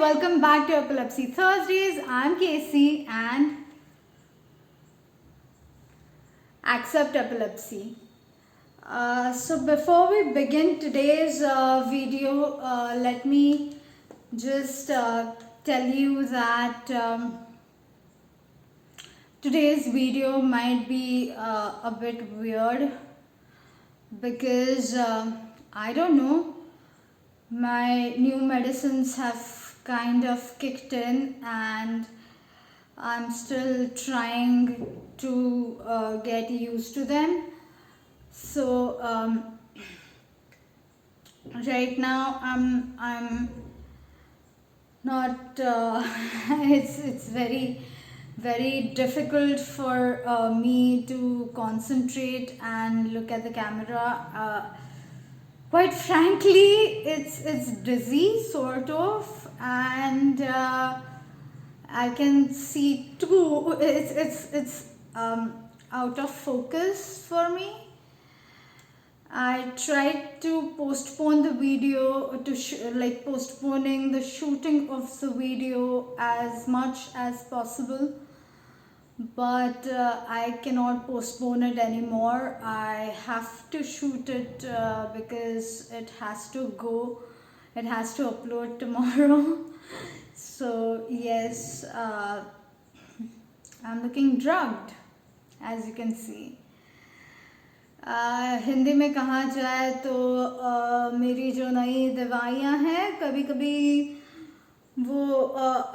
welcome back to Epilepsy Thursdays. I'm Casey and accept epilepsy. So before we begin today's video, let me just tell you that today's video might be a bit weird because I don't know, my new medicines have kind of kicked in and I'm still trying to get used to them. So right now I'm not it's very difficult for me to concentrate and look at the camera. Quite frankly, it's dizzy sort of, and I can see too. It's out of focus for me. I tried to postpone the video to postponing the shooting of the video as much as possible, but I cannot postpone it anymore. I have to shoot it because it has to go, it has to upload tomorrow. So yes, I'm looking drugged, as you can see. Hindi में कहा जाए तो मेरी जो नई दवाइयाँ हैं कभी कभी वो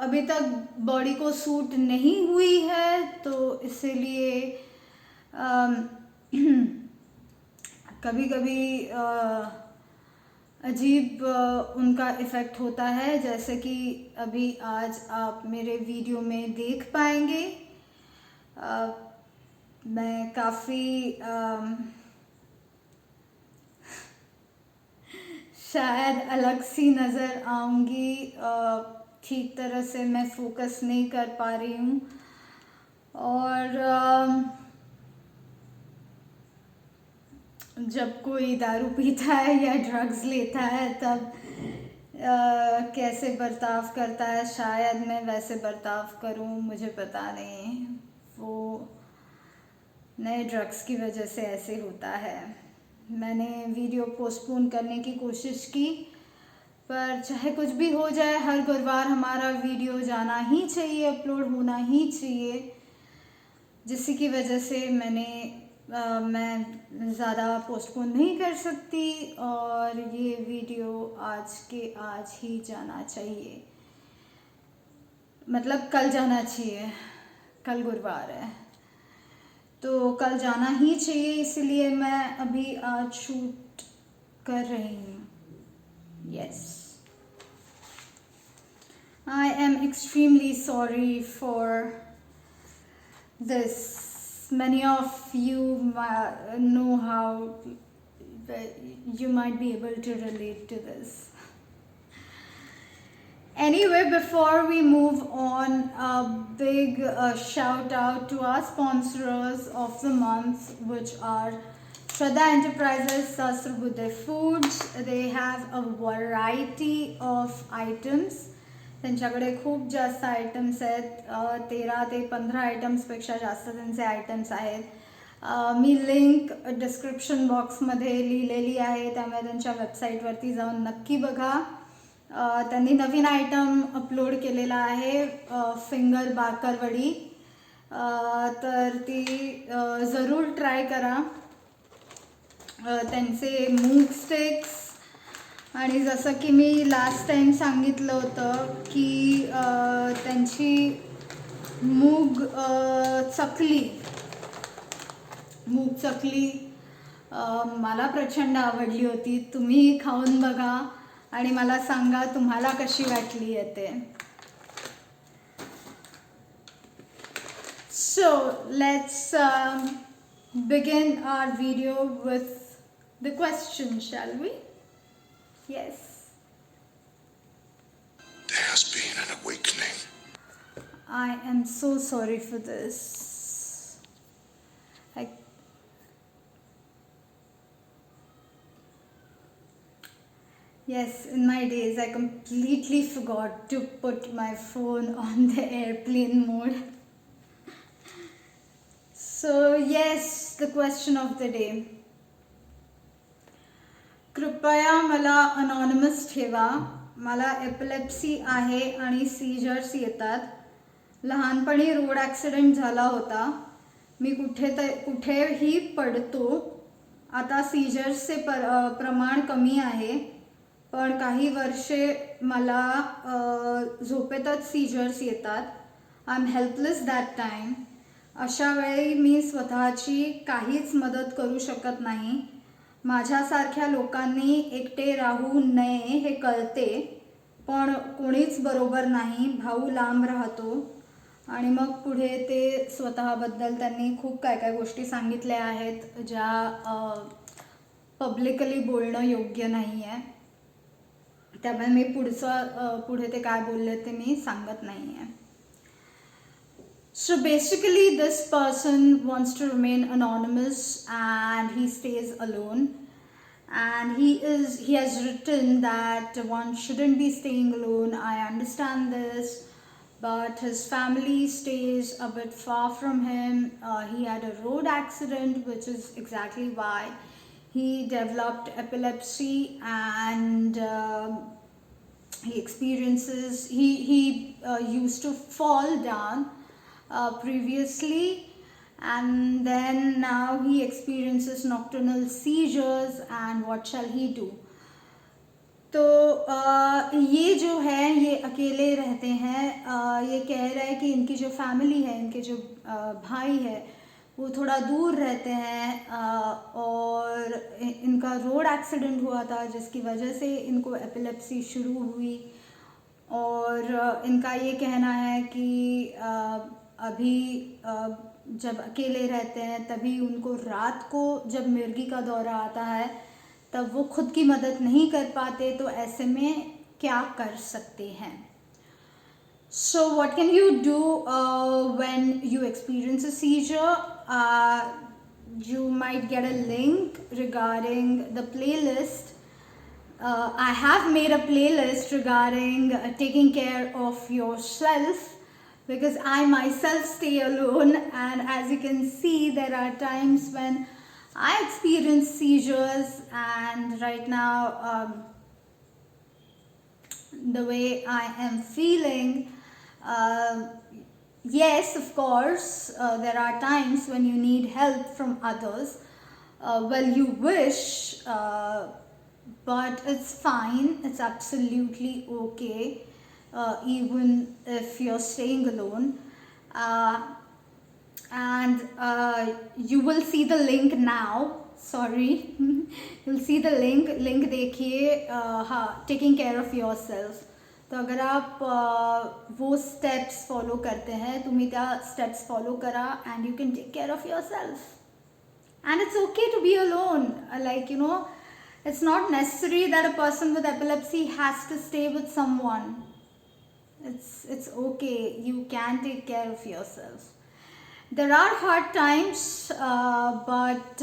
अभी तक बॉडी को सूट नहीं हुई है, तो इसीलिए कभी कभी अजीब उनका इफ़ेक्ट होता है, जैसे कि अभी आज आप मेरे वीडियो में देख पाएंगे। मैं काफ़ी शायद अलग सी नज़र आऊँगी, ठीक तरह से मैं फोकस नहीं कर पा रही हूँ, और जब कोई दारू पीता है या ड्रग्स लेता है तब कैसे बर्ताव करता है, शायद मैं वैसे बर्ताव करूँ, मुझे पता नहीं। वो नए ड्रग्स की वजह से ऐसे होता है। मैंने वीडियो पोस्टपोन करने की कोशिश की, पर चाहे कुछ भी हो जाए, हर गुरुवार हमारा वीडियो जाना ही चाहिए, अपलोड होना ही चाहिए, जिसकी की वजह से मैं ज़्यादा पोस्टपोन नहीं कर सकती और ये वीडियो आज के आज ही जाना चाहिए, मतलब कल जाना चाहिए, कल गुरुवार है तो कल जाना ही चाहिए, इसलिए मैं अभी आज शूट कर रही हूँ। Yes, I am extremely sorry for this. Many of you know how you might be able to relate to this. Anyway, before we move on, a big shout out to our sponsors of the month, which are Shraddha Enterprises, Sastra Foods. They have a variety of items. त्यांच्याकडे खूप जास्त items आहेत, 13 ते 15 आयटम्सपेक्षा जास्त त्यांचे items आहेत. मी link description बॉक्समध्ये लिहिलेली आहे, त्यामुळे त्यांच्या वेबसाईटवरती जाऊन नक्की बघा. त्यांनी नवीन आयटम अपलोड केलेला आहे, फिंगर बाकरवडी, तर ती जरूर ट्राय करा. त्यांचे मूग स्टिक्स, आणि जसं की मी लास्ट टाइम सांगितलं होतं की त्यांची मूग चकली मला प्रचंड आवडली होती. तुम्ही खाऊन बघा आणि मला सांगा तुम्हाला कशी वाटली आहे ते. So let's begin our video with the question, shall we? Yes. There has been an awakening. I am so sorry for this. Yes, in my days, I completely forgot to put my phone on the airplane mode. So, yes, the question of the day. कृपया मला anonymous ठेवा. मला epilepsy आहे आणि seizures येतात. लहानपणी road accident झाला होता. मी कुठेही पडतो. आता सीजर्सचे प्रमाण कमी आहे, पण काही वर्षे मला झोपेतच सीजर्स येतात. I am helpless that time. अशा वेळी मी स्वतःची काहीच मदत करू शकत नाही. माझ्यासारख्या लोकांनी एकटे राहू नये हे कळते, पण कोणीच बरोबर नाही. भाऊ लांब राहतो. आणि मग पुढे ते स्वतःबद्दल त्यांनी खूप काय काय गोष्टी सांगितल्या आहेत, ज्या पब्लिकली बोलणं योग्य नाही आहे. त्यामुळे मी पुढे ते काय बोलले ते मी सांगत नाही आहे. So basically, this person wants to remain anonymous and he stays alone. And he has written that one shouldn't be staying alone. I understand this, but his family stays a bit far from him. He had a road accident, which is exactly why he developed epilepsy, and he used to fall down previously, and then now he experiences nocturnal seizures, and what shall he do? तो ये जो है ये अकेले रहते हैं. ये कह रहा है कि इनकी जो फैमिली है, इनके जो भाई है, वो थोड़ा दूर रहते हैं, और इनका रोड एक्सीडेंट हुआ था जिसकी वजह से इनको एपिलेप्सी शुरू हुई. और इनका ये कहना है कि अभी जब अकेले रहते हैं तभी उनको रात को जब मिर्गी का दौरा आता है तब वो खुद की मदद नहीं कर पाते. तो ऐसे में क्या कर सकते हैं? So what can you do when you experience a seizure? You might get a link regarding the playlist. I have made a playlist regarding taking care of yourself, because I myself stay alone, and as you can see, there are times when I experience seizures, and right now the way I am feeling, yes, of course, there are times when you need help from others. Well, you wish, but it's fine, it's absolutely okay, even if you're staying alone. And you will see the link now. Sorry, you'll see the link देखिए. हाँ, taking care of yourself. तो अगर आप वो steps follow करते हैं, तुम्ही त्या steps follow करा, and you can take care of yourself. And it's okay to be alone. Like, it's not necessary that a person with epilepsy has to stay with someone. It's okay. You can take care of yourself. There are hard times, but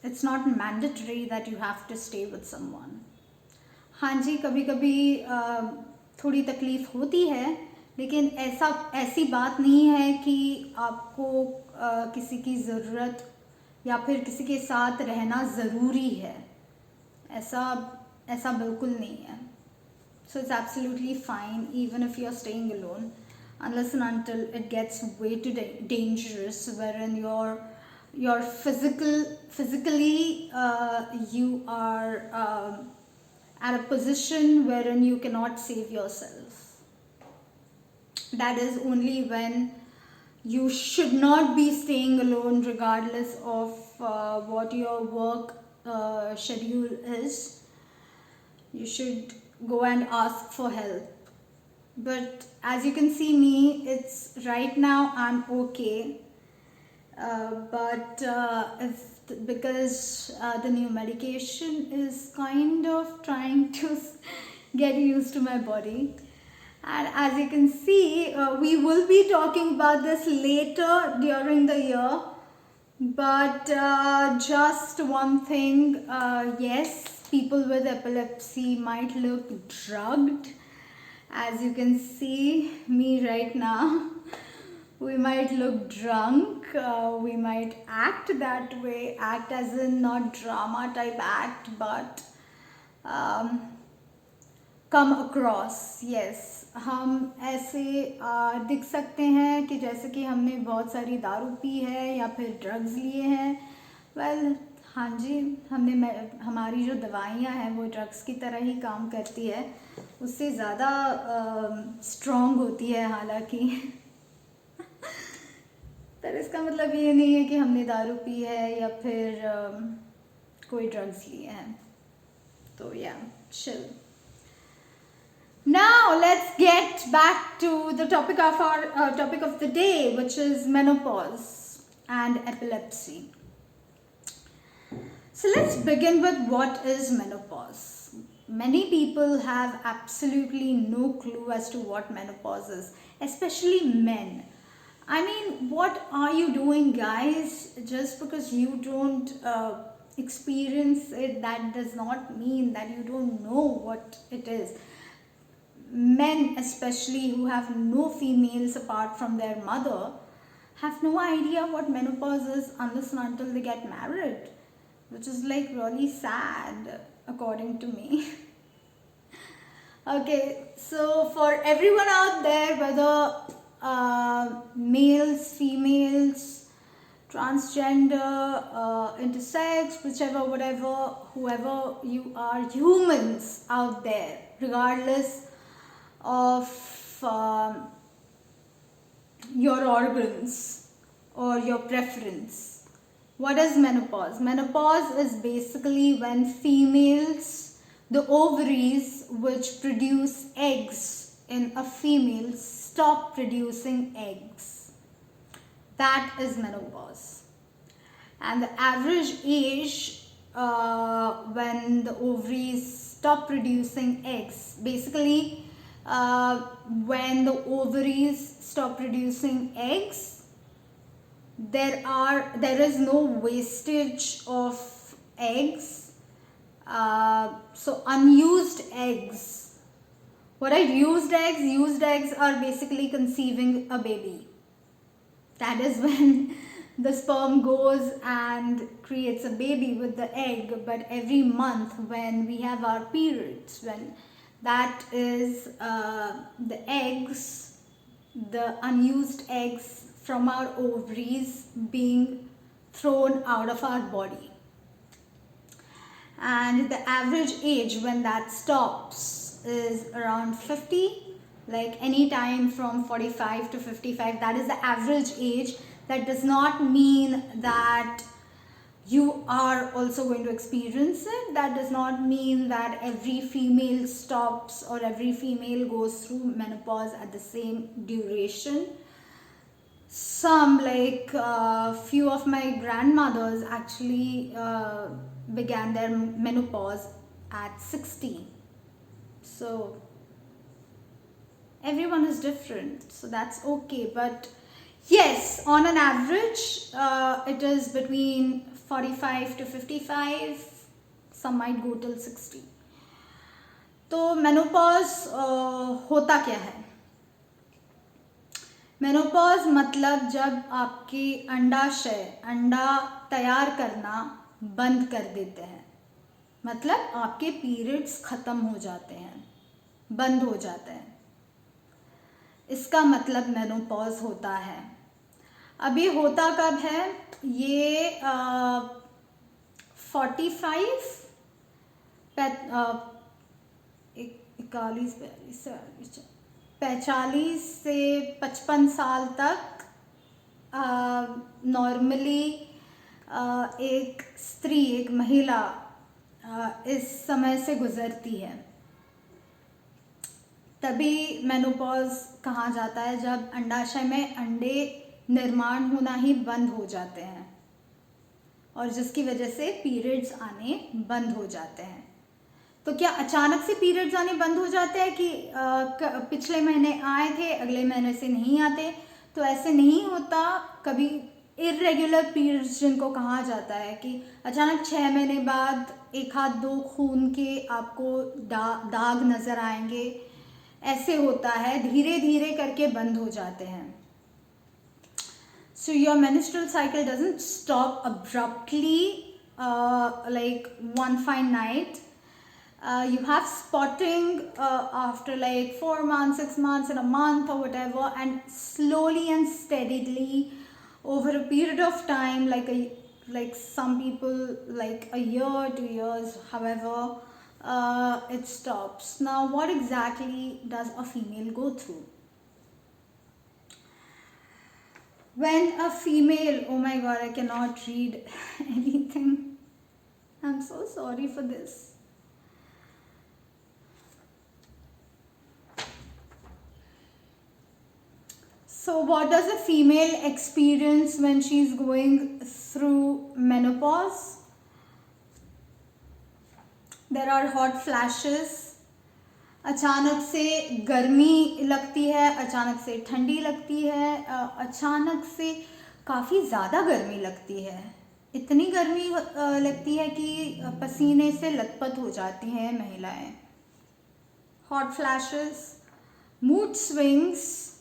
it's not mandatory that you have to stay with someone. हाँ जी, कभी कभी थोड़ी तकलीफ होती है, लेकिन ऐसी बात नहीं है कि आपको किसी की ज़रूरत या फिर किसी के साथ रहना ज़रूरी है. ऐसा बिल्कुल नहीं है. So it's absolutely fine even if you're staying alone, unless and until it gets way too dangerous, wherein you're physically you are at a position wherein you cannot save yourself. That is only when you should not be staying alone, regardless of what your work schedule is. You should go and ask for help. But as you can see me, it's right now I'm okay. But because the new medication is kind of trying to get used to my body. And as you can see, we will be talking about this later during the year. But just one thing, yes, people with epilepsy might look drugged. As you can see me right now, we might look drunk, we might act that way, act as in not drama type act, but come across, yes, हम ऐसे दिख सकते हैं कि जैसे कि हमने बहुत सारी दारू पी है या फिर ड्रग्स लिए हैं. वेल हाँ जी, हमारी जो दवाइयाँ हैं वो ड्रग्स की तरह ही काम करती है, उससे ज़्यादा स्ट्रॉन्ग होती है हालांकि. पर इसका मतलब ये नहीं है कि हमने दारू पी है या फिर कोई ड्रग्स लिए हैं. तो या chill. Now let's get back to the topic of our topic of the day, which is menopause and epilepsy. So let's begin with what is menopause. Many people have absolutely no clue as to what menopause is, especially men. I mean, what are you doing, guys? Just because you don't experience it, that does not mean that you don't know what it is. Men, especially who have no females apart from their mother, have no idea what menopause is unless and until they get married, which is like really sad, according to me. Okay, so for everyone out there, whether males, females, transgender, intersex, whichever, whatever, whoever you are, humans out there, regardless of your organs or your preference. What is menopause? Menopause is basically when females, the ovaries which produce eggs in a female, stop producing eggs. That is menopause. And the average age when the ovaries stop producing eggs, basically when the ovaries stop producing eggs, there is no wastage of eggs. So unused eggs. What are used eggs? Used eggs are basically conceiving a baby. That is when the sperm goes and creates a baby with the egg. But every month when we have our periods, when that is the eggs, the unused eggs from our ovaries being thrown out of our body. And the average age when that stops is around 50, like any time from 45 to 55. That is the average age. That does not mean that you are also going to experience it. That does not mean that every female stops or every female goes through menopause at the same duration. Some, like few of my grandmothers actually began their menopause at 60. So everyone is different, so that's okay. But yes, on an average, it is between 45 to 55. Some might go till 60. तो menopause होता क्या है? Menopause मतलब जब आपकी अंडाशय अंडा तैयार करना बंद कर देते हैं, मतलब आपके पीरियड्स खत्म हो जाते हैं, बंद हो जाते हैं, इसका मतलब मेनोपॉज होता है. अभी होता कब है? ये 45 45 से 55 साल तक नॉर्मली एक स्त्री, एक महिला इस समय से गुजरती है. तभी मेनोपॉज कहा जाता है जब अंडाशय में अंडे निर्माण होना ही बंद हो जाते हैं और जिसकी वजह से पीरियड्स आने बंद हो जाते हैं. तो क्या अचानक से पीरियड्स आने बंद हो जाते हैं कि पिछले महीने आए थे अगले महीने से नहीं आते? तो ऐसे नहीं होता. कभी इर्रेगुलर पीरियड्स जिनको कहा जाता है कि अचानक 6 महीने बाद एक हाथ दो खून के आपको दाग नज़र आएंगे, ऐसे होता है, धीरे धीरे करके बंद हो जाते हैं. So your menstrual cycle doesn't stop abruptly like one fine night. You have spotting after like 4 months, 6 months, and a month or whatever, and slowly and steadily over a period of time, like some people like a year, 2 years, however, it stops. Now, what exactly does a female go through? When a female, oh my god, I cannot read anything. I'm so sorry for this. So, what does a female experience when she's going through menopause? There are hot flashes. अचानक से गर्मी लगती है, अचानक से ठंडी लगती है, अचानक से काफ़ी ज़्यादा गर्मी लगती है. इतनी गर्मी लगती है कि पसीने से लथपथ हो जाती हैं महिलाएं. Hot flashes, mood swings,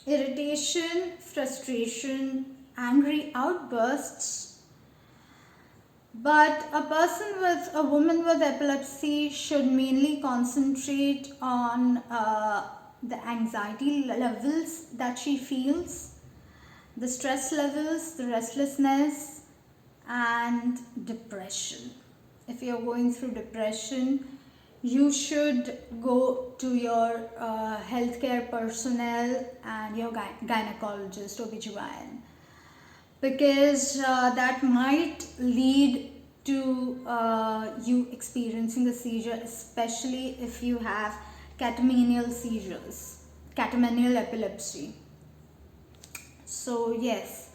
irritation, frustration, angry outbursts. But a woman with epilepsy should mainly concentrate on the anxiety levels that she feels, the stress levels, the restlessness, and depression. If you're going through depression, you should go to your healthcare personnel and your gynecologist, OBGYN, because that might lead to you experiencing a seizure, especially if you have catamenial seizures, catamenial epilepsy. So yes,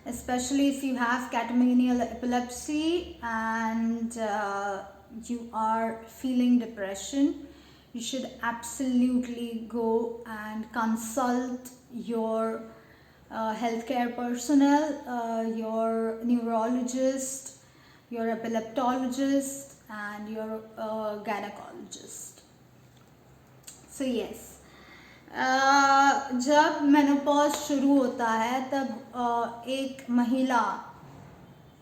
especially if you have catamenial epilepsy and you are feeling depression, you should absolutely go and consult your healthcare personnel, your neurologist, your epileptologist, and your gynecologist. So yes, जब menopause शुरू होता है तब एक महिला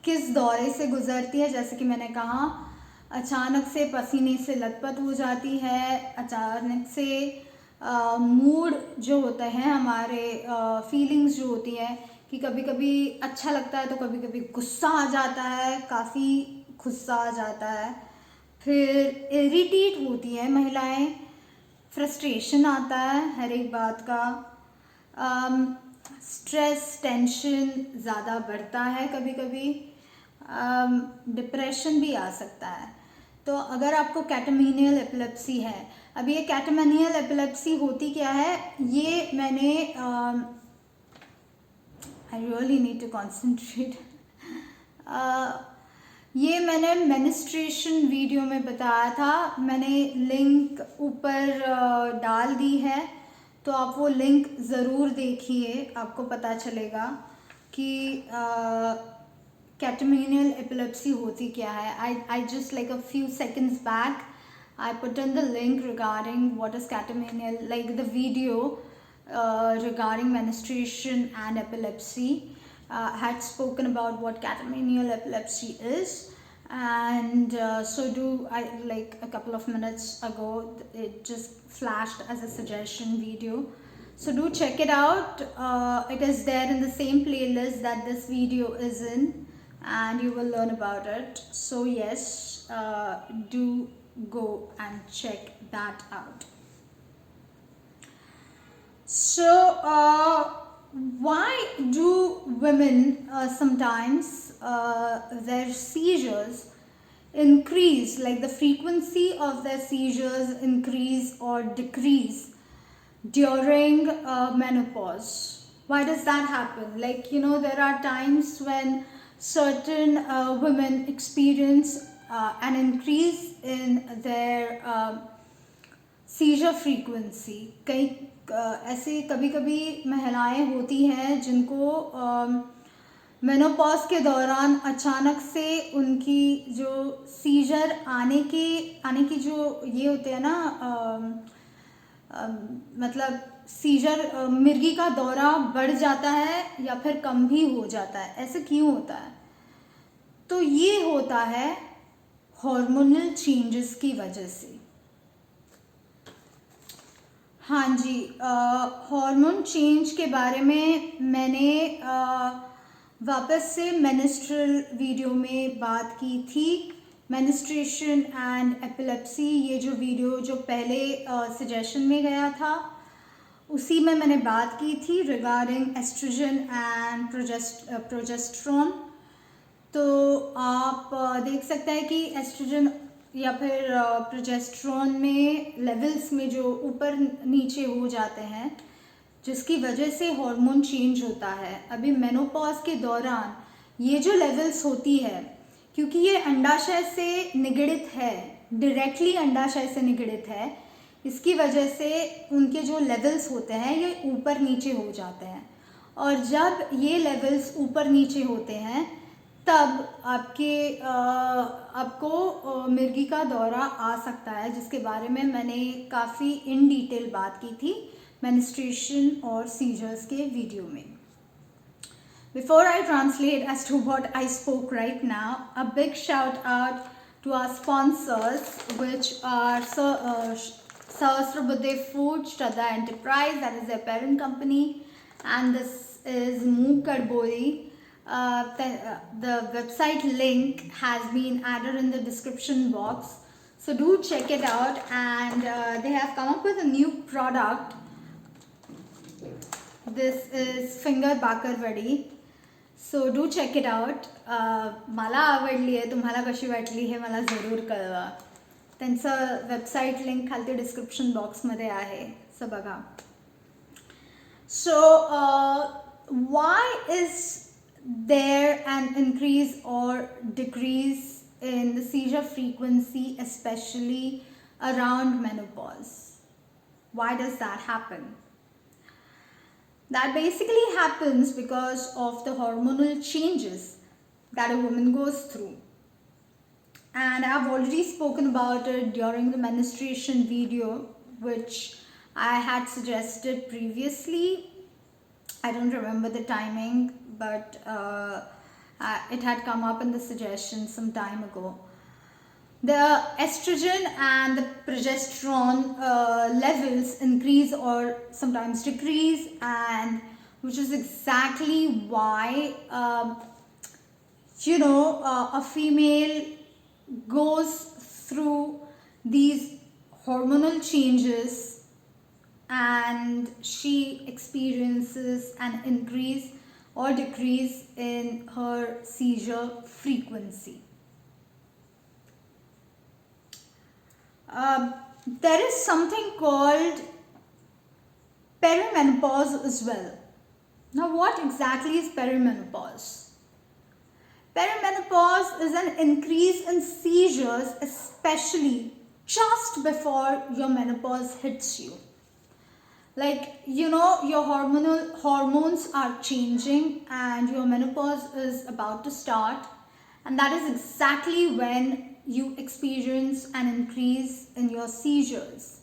किस दौरे से गुजरती है, जैसे कि मैंने कहा, अचानक से पसीने से लथपथ हो जाती है, अचानक से मूड जो होता है, हमारे फीलिंग्स जो होती है कि कभी कभी अच्छा लगता है तो कभी कभी गुस्सा आ जाता है, काफ़ी गुस्सा आ जाता है, फिर इरिटेट होती है महिलाएं, फ्रस्ट्रेशन आता है हर एक बात का, स्ट्रेस टेंशन ज़्यादा बढ़ता है, कभी कभी डिप्रेशन भी आ सकता है. तो अगर आपको कैटामेनियल एपिलेप्सी है, अब ये कैटामेनियल एपिलेप्सी होती क्या है, ये मैंने I really need to concentrate, ये मैंने मेनिस्ट्रेशन वीडियो में बताया था, मैंने लिंक ऊपर डाल दी है, तो आप वो लिंक ज़रूर देखिए, आपको पता चलेगा कि catamenial epilepsy होती क्या है. I just like a few seconds back I put in the link regarding what is catamenial, like the video regarding menstruation and epilepsy. Had spoken about what catamenial epilepsy is, and so do I, like a couple of minutes ago it just flashed as a suggestion video, so do check it out. It is there in the same playlist that this video is in, and you will learn about it. So yes, do go and check that out. So why do women sometimes their seizures increase, like the frequency of their seizures increase or decrease during menopause? Why does that happen? Like, you know, there are times when certain women experience an increase in their seizure frequency. ऐसे कभी कभी महिलाएं होती हैं जिनको menopause के दौरान अचानक से उनकी जो सीजर आने की जो ये होते हैं ना, मतलब सीजर, मिर्गी का दौरा बढ़ जाता है या फिर कम भी हो जाता है, ऐसे क्यों होता है? तो ये होता है हार्मोनल चेंजेस की वजह से। हाँ जी, हार्मोन चेंज के बारे में मैंने वापस से मेनिस्ट्रल वीडियो में बात की थी। मेनिस्ट्रेशन एंड एपिलेप्सी, ये जो वीडियो जो पहले सजेशन में गया था, उसी में मैंने बात की थी रिगार्डिंग एस्ट्रोजन एंड प्रोजेस्टेरोन। तो आप देख सकते हैं कि एस्ट्रोजन या फिर प्रोजेस्टेरोन में लेवल्स में जो ऊपर नीचे हो जाते हैं, जिसकी वजह से हार्मोन चेंज होता है। अभी मेनोपॉज के दौरान ये जो लेवल्स होती है, क्योंकि ये अंडाशय से निगडित है, डायरेक्टली अंडाशय से निगडित है, इसकी वजह से उनके जो लेवल्स होते हैं ये ऊपर नीचे हो जाते हैं। और जब ये लेवल्स ऊपर नीचे होते हैं तब आपको मिर्गी का दौरा आ सकता है, जिसके बारे में मैंने काफ़ी इन डिटेल बात की थी मेनिस्ट्रेशन और सीजर्स के वीडियो में। Before I translate as to what I spoke right now, a big shout out to our sponsors, which are Sahasrabuddhe Food, Shraddha Enterprise, that is their parent company, and this is Moog Kadboli. The website link has been added in the description box, so do check it out. And they have come up with a new product. This is finger bakarwadi, so do check it out. मला आवडली आहे, तुम्हाला कशी वाटली हे मला जरूर कळवा. त्यांचं वेबसाईट लिंक खालती डिस्क्रिप्शन बॉक्समध्ये आहे, सो बघा. So why is there an increase or decrease in the seizure frequency, especially around menopause? Why does that happen? That basically happens because of the hormonal changes that a woman goes through. And I've already spoken about it during the menstruation video, which I had suggested previously. I don't remember the timing, but it had come up in the suggestion some time ago. The estrogen and the progesterone levels increase or sometimes decrease, and which is exactly why a female goes through these hormonal changes and she experiences an increase or decrease in her seizure frequency. There is something called perimenopause as well. Now, what exactly is perimenopause? Perimenopause is an increase in seizures, especially just before your menopause hits you. Like, your hormones are changing and your menopause is about to start, and that is exactly when you experience an increase in your seizures,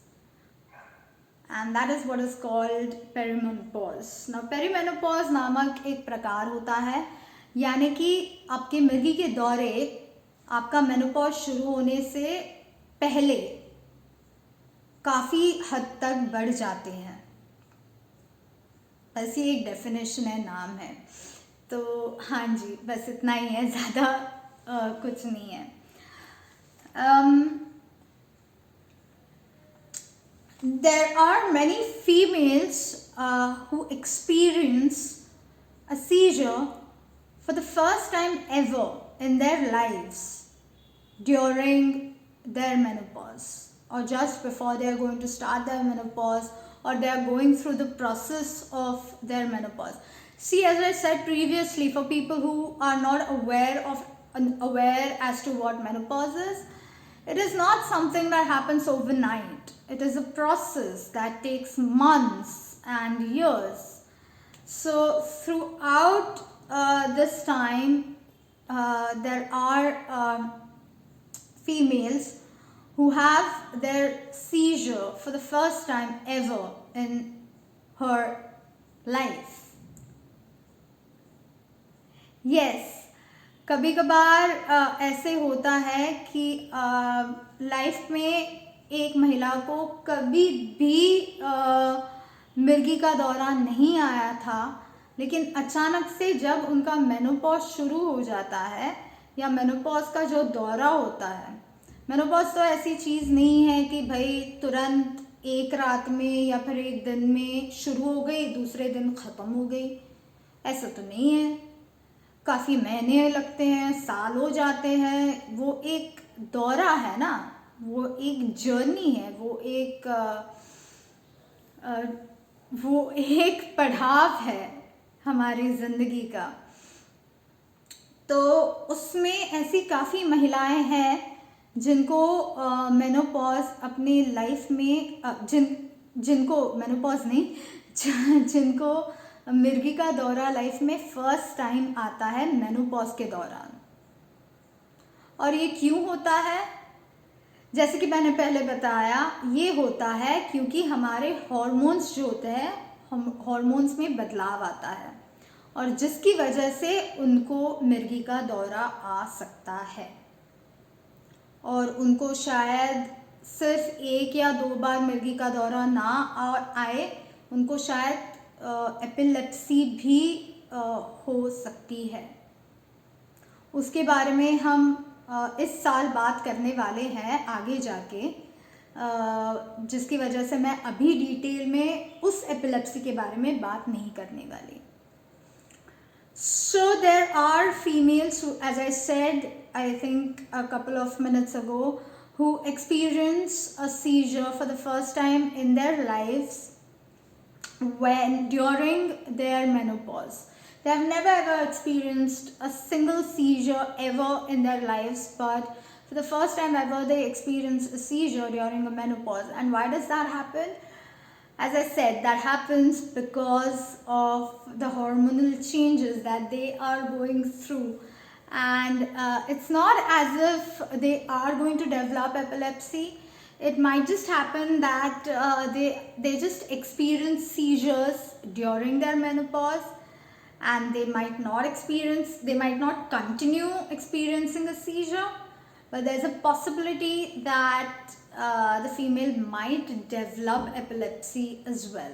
and that is what is called perimenopause. Now, perimenopause नामक एक प्रकार होता है, यानी कि आपके मिर्गी के दौरे आपका मेनोपॉज शुरू होने से पहले काफ़ी हद तक बढ़ जाते हैं। ऐसी एक डेफिनेशन है, नाम है। तो हाँ जी, बस इतना ही है, ज़्यादा कुछ नहीं है। There are many females who experience a seizure for the first time ever in their lives during their menopause, or just before they are going to start their menopause, or they are going through the process of their menopause. See, as I said previously, for people who are not aware as to what menopause is, it is not something that happens overnight. It is a process that takes months and years. So throughout this time there are females who have their seizure for the first time ever in her life. Yes, कभी कभार ऐसे होता है कि life में एक महिला को कभी भी मिर्गी का दौरा नहीं आया था, लेकिन अचानक से जब उनका मेनोपॉज शुरू हो जाता है या मेनोपॉज का जो दौरा होता है, मेनोपॉज तो ऐसी चीज़ नहीं है कि भाई तुरंत एक रात में या फिर एक दिन में शुरू हो गई दूसरे दिन ख़त्म हो गई, ऐसा तो नहीं है। काफ़ी महीने लगते हैं, साल हो जाते हैं। वो एक दौरा है ना, वो एक जर्नी है, वो एक पड़ाव है हमारी ज़िंदगी का। तो उसमें ऐसी काफ़ी महिलाएं हैं जिनको मेनोपॉज अपनी लाइफ में जिनको मेनोपॉज नहीं जिनको मिर्गी का दौरा लाइफ में फर्स्ट टाइम आता है मेनोपॉज के दौरान। और ये क्यों होता है? जैसे कि मैंने पहले बताया, ये होता है क्योंकि हमारे हॉर्मोन्स जो होते हैं, हॉर्मोन्स में बदलाव आता है और जिसकी वजह से उनको मिर्गी का दौरा आ सकता है। और उनको शायद सिर्फ एक या दो बार मिर्गी का दौरा ना आए, उनको शायद एपिलेप्सी भी हो सकती है। उसके बारे में हम इस साल बात करने वाले हैं आगे जाके, जिसकी वजह से मैं अभी डिटेल में उस एपिलेप्सी के बारे में बात नहीं करने वाली। So there are females who, as I said, I think a couple of minutes ago, who experience a seizure for the first time in their lives during their menopause. They have never ever experienced a single seizure ever in their lives, but for the first time ever they experience a seizure during a menopause. And why does that happen? As I said, that happens because of the hormonal changes that they are going through. And it's not as if they are going to develop epilepsy. It might just happen that they just experience seizures during their menopause, and they might not continue experiencing a seizure, but there's a possibility that the female might develop epilepsy as well.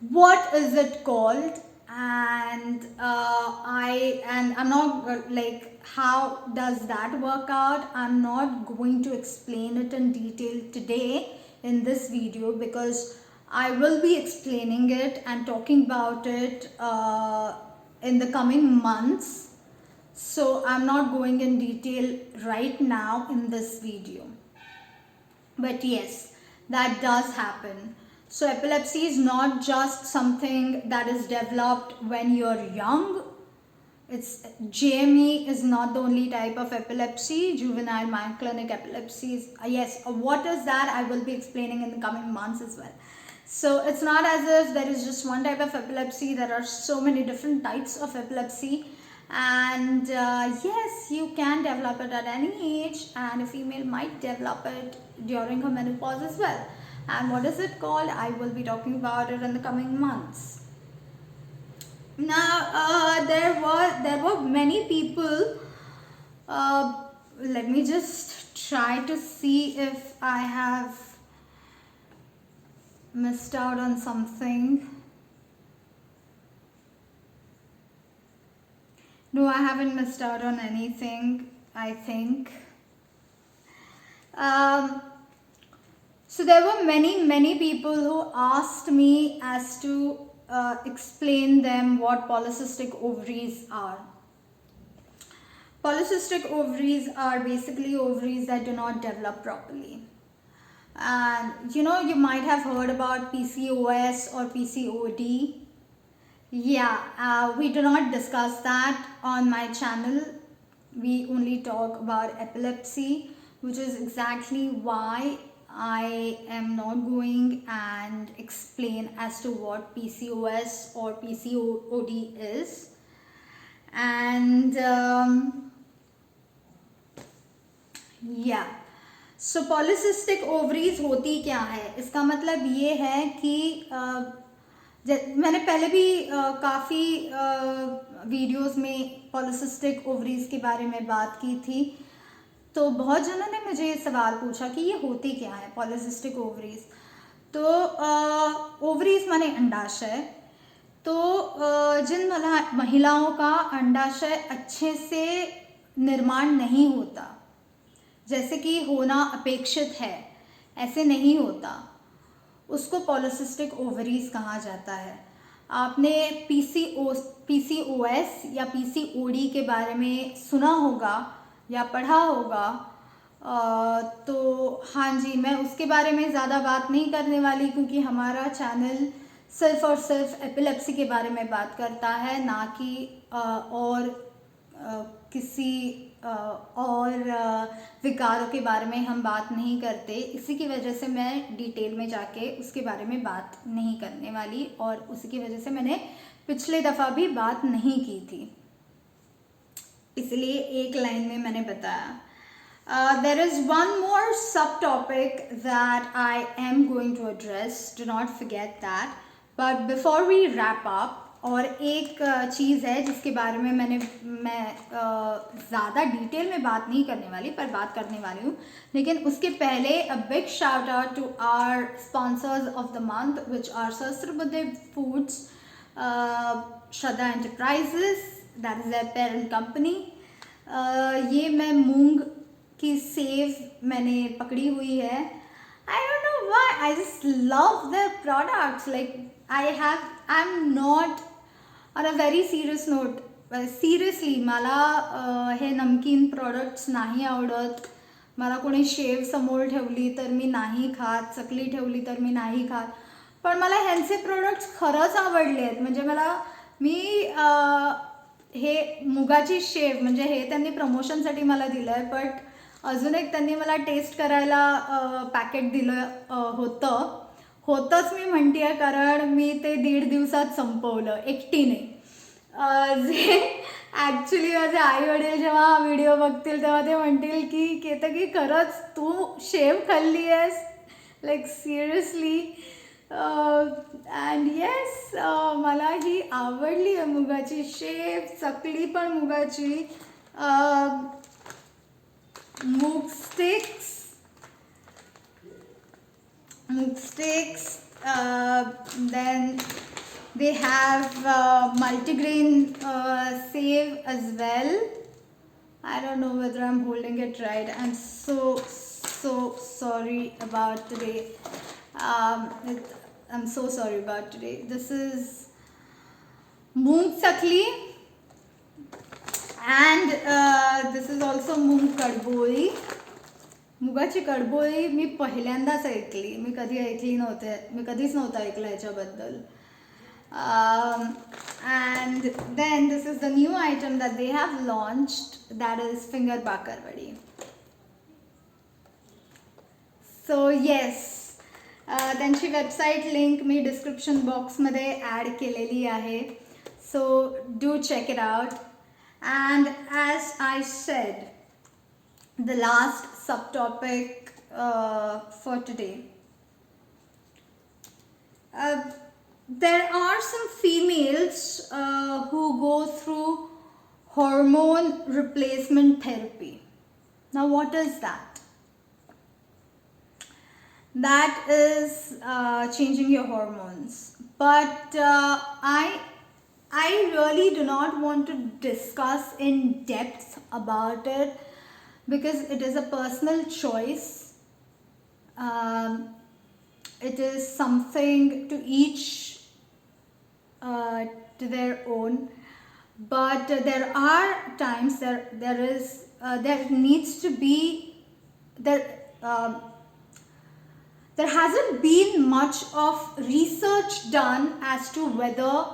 What is it called? And I'm not like, how does that work out? I'm not going to explain it in detail today in this video, because I will be explaining it and talking about it in the coming months. So I'm not going in detail right now in this video. But yes, that does happen. So epilepsy is not just something that is developed when you're young. JME is not the only type of epilepsy. Juvenile myoclonic epilepsy is, yes, what is that? I will be explaining in the coming months as well. So it's not as if there is just one type of epilepsy. There are so many different types of epilepsy. And yes, you can develop it at any age, and a female might develop it during her menopause as well. And what is it called? I will be talking about it in the coming months. Now, there were many people. Let me just try to see if I have missed out on something. No, I haven't missed out on anything, I think. So there were many people who asked me as to explain them what polycystic ovaries are. Polycystic ovaries are basically ovaries that do not develop properly. And you might have heard about PCOS or PCOD. Yeah, we do not discuss that on my channel. We only talk about epilepsy, which is exactly why I am not going and explain as to what PCOS or PCOD is. And yeah, so polycystic ovaries होती क्या है, इसका मतलब ये है कि मैंने पहले भी काफ़ी वीडियोस में पॉलिसिस्टिक ओवरीज के बारे में बात की थी, तो बहुत जनों ने मुझे ये सवाल पूछा कि ये होती क्या है पॉलिसिस्टिक ओवरीज। तो ओवरीज माने अंडाशय। तो जिन महिलाओं का अंडाशय अच्छे से निर्माण नहीं होता, जैसे कि होना अपेक्षित है, ऐसे नहीं होता, उसको पॉलिसिस्टिक ओवरीज कहा जाता है। आपने पीसीओएस या पीसीओडी के बारे में सुना होगा या पढ़ा होगा, तो हाँ जी, मैं उसके बारे में ज़्यादा बात नहीं करने वाली, क्योंकि हमारा चैनल सिर्फ और सिर्फ एपिलेप्सी के बारे में बात करता है, ना कि और किसी और विकारों के बारे में हम बात नहीं करते। इसी की वजह से मैं डिटेल में जाके उसके बारे में बात नहीं करने वाली, और उसी की वजह से मैंने पिछले दफ़ा भी बात नहीं की थी, इसलिए एक लाइन में मैंने बताया। There is one more subtopic that I am going to address. Do not forget that. But before we wrap up, और एक चीज़ है जिसके बारे में मैं ज़्यादा डिटेल में बात नहीं करने वाली, पर बात करने वाली हूँ। लेकिन उसके पहले a big shout out to our sponsors of the month, which are Sahasrabudhe Foods, Shraddha Enterprises, that is their parent company. ये मैं मूंग की सेव मैंने पकड़ी हुई है। I don't know why, I just love their products. Like I'm not on a very serious note. Seriously मला हे नमकीन products नाही आवडत. मला कोणी शेव समोर ठेवली तर मी नाही खात, चकली ठेवली तर मी नाही खात, पण मला ह्यांचे प्रोडक्ट्स खरंच आवडले आहेत. म्हणजे मी हे मुगाची शेव, म्हणजे हे त्यांनी प्रमोशनसाठी मला दिलं आहे, बट अजून एक त्यांनी मला टेस्ट करायला पॅकेट दिलं होतंच मी म्हणते आहे, कारण मी ते 1.5 दिवसात संपवलं एकटीने. जे ॲक्च्युली माझे आई वडील जेव्हा हा व्हिडिओ बघतील तेव्हा ते म्हणतील की केतं की खरंच तू शेव खाल्ली आहेस, लाईक सिरियसली. अँड येस, मला ही आवडली आहे मुगाची शेव, चकली पण मुगाची, मूग sticks, then they have multigrain save as well. I don't know whether I'm holding it right. I'm so sorry about today. I'm so sorry about today. This is moong chakli, and this is also moong kadboli. मुगाची कडबोळी मी पहिल्यांदाच ऐकली, मी कधीच नव्हतं ऐकलं ह्याच्याबद्दल. And then this is the new item that they have launched, that is finger bakarwadi. So yes, त्यांची website link मी description बॉक्समध्ये add केलेली आहे, so do check it out. And as I said, the last subtopic for today, there are some females who go through hormone replacement therapy. Now what is that? That is changing your hormones, but I really do not want to discuss in depth about it, because it is a personal choice. It is something to each to their own, but there are times there needs to be there hasn't been much of research done as to whether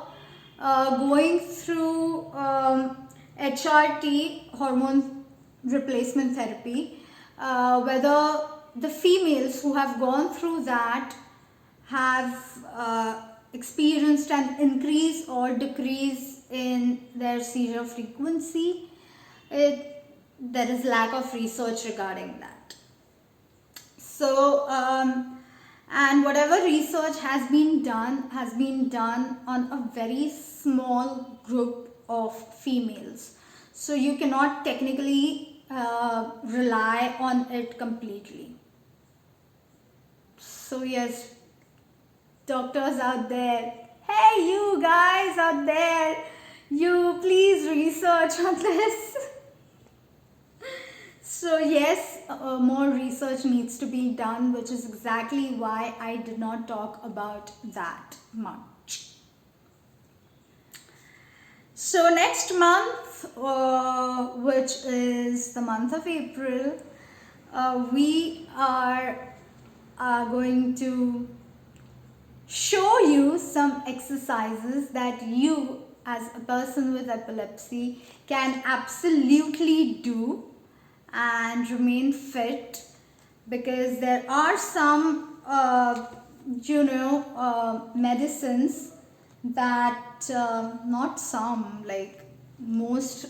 going through HRT, hormone replacement therapy, whether the females who have gone through that have experienced an increase or decrease in their seizure frequency. There is lack of research regarding that. So, and whatever research has been done on a very small group of females. So you cannot technically rely on it completely. So yes, doctors out there, hey you guys out there, you please research on this. So yes, more research needs to be done, which is exactly why I did not talk about that much. So next month, which is the month of April, we are going to show you some exercises that you as a person with epilepsy can absolutely do and remain fit, because there are some medicines that not some, like most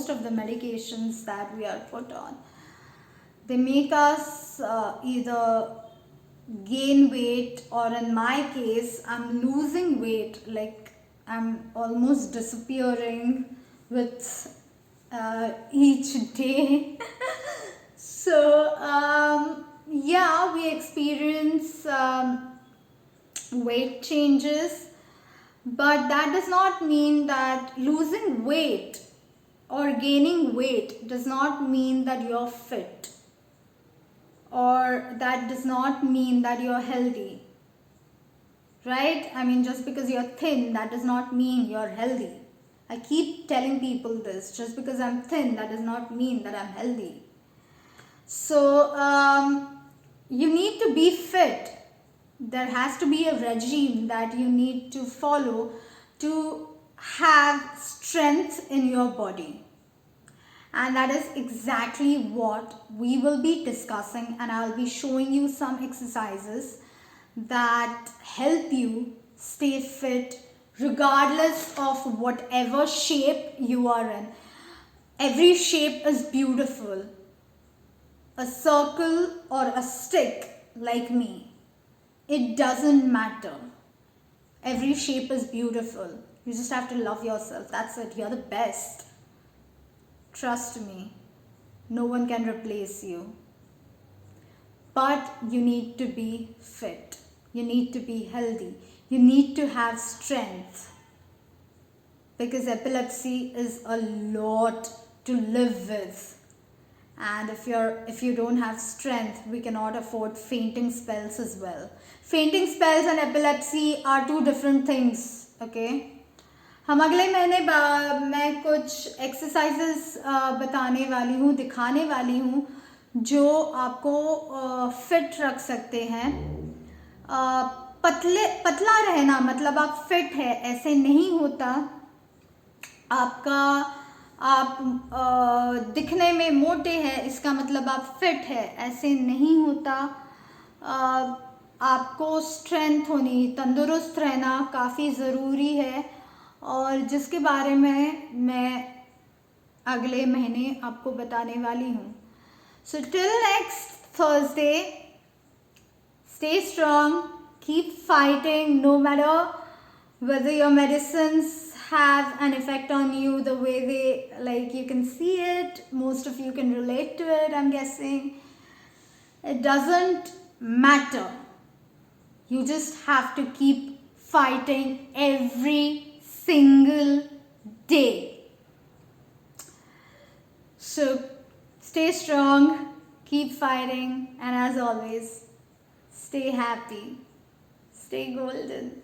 of the medications that we are put on, they make us either gain weight, or in my case I'm losing weight, like I'm almost disappearing with each day. So yeah, we experience weight changes, but that does not mean that losing weight or gaining weight does not mean that you're fit, or that does not mean that you're healthy, right? I mean, just because you're thin, that does not mean you're healthy. I keep telling people this, just because I'm thin, that does not mean that I'm healthy. So you need to be fit. There has to be a regime that you need to follow to have strength in your body. And that is exactly what we will be discussing, and I'll be showing you some exercises that help you stay fit regardless of whatever shape you are in. Every shape is beautiful. A circle or a stick like me, it doesn't matter. Every shape is beautiful. You just have to love yourself. That's it. You're the best. Trust me. No one can replace you. But you need to be fit. You need to be healthy. You need to have strength. Because epilepsy is a lot to live with. And if you don't have strength, we cannot afford fainting spells as well. Fainting spells and epilepsy are two different things, okay? हम अगले महीने मैं कुछ exercises बताने वाली हूँ, दिखाने वाली हूँ, जो आपको फिट रख सकते हैं. पतला रहना मतलब आप फिट है ऐसे नहीं होता. आप दिखने में मोटे हैं इसका मतलब आप फिट है ऐसे नहीं होता. आपको स्ट्रेंथ होनी, तंदुरुस्त रहना काफ़ी ज़रूरी है, और जिसके बारे में मैं अगले महीने आपको बताने वाली हूँ. So till next Thursday, stay strong, keep fighting, no matter whether your medicines have an effect on you the way they, like, you can see it. Most of you can relate to it, I'm guessing. It doesn't matter. You just have to keep fighting every single day. So stay strong, keep fighting, and as always, stay happy, stay golden.